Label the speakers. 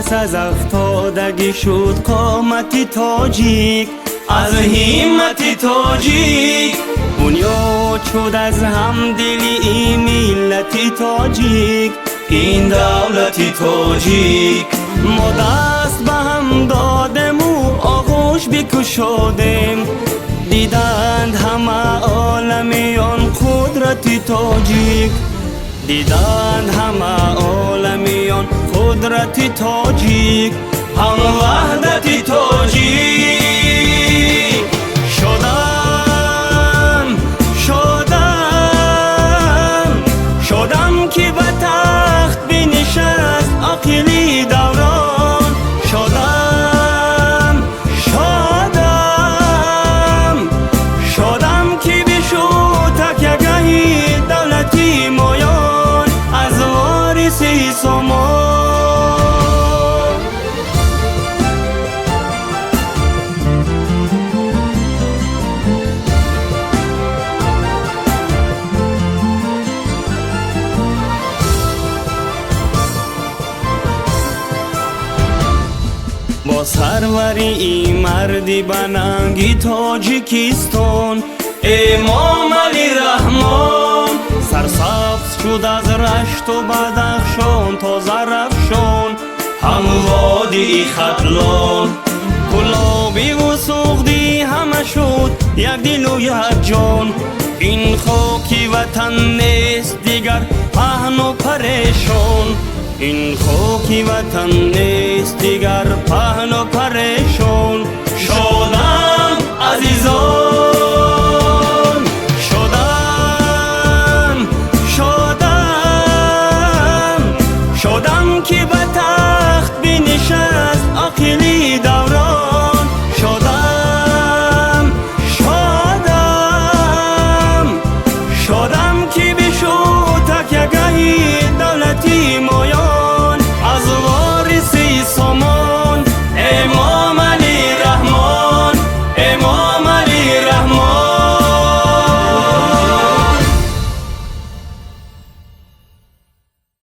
Speaker 1: پس از افتادگی شد قامت تاجیک، از همت تاجیک بنیاد شد از همدلی این ملت تاجیک، این دولت تاجیک. ما دست به هم دادیم و آغوش بکشادیم، دیدند همه عالمیان قدرت تاجیک، دیدند همه عالمیان قدرت تاجیک، هم وحدت تاجیک. شدم که به تخت بنشست عاقلی دوران، شدم که بشد تکیه‌گاه دولتی مایان از وارث سامان. با سروری این مردی بننگی تاجیکستان، امام علی رحمان سرسبز شد از رشت و بدخشان تا زرافشان، هم وادی ختلان گلابی و سغدی همه شد یک دل و یک جان. این خاکی وطن نیست دیگر پهن و پریشان، این خاکی وطن نیست دیگر پهن و پریشان. شدم عزیزان، شدم که به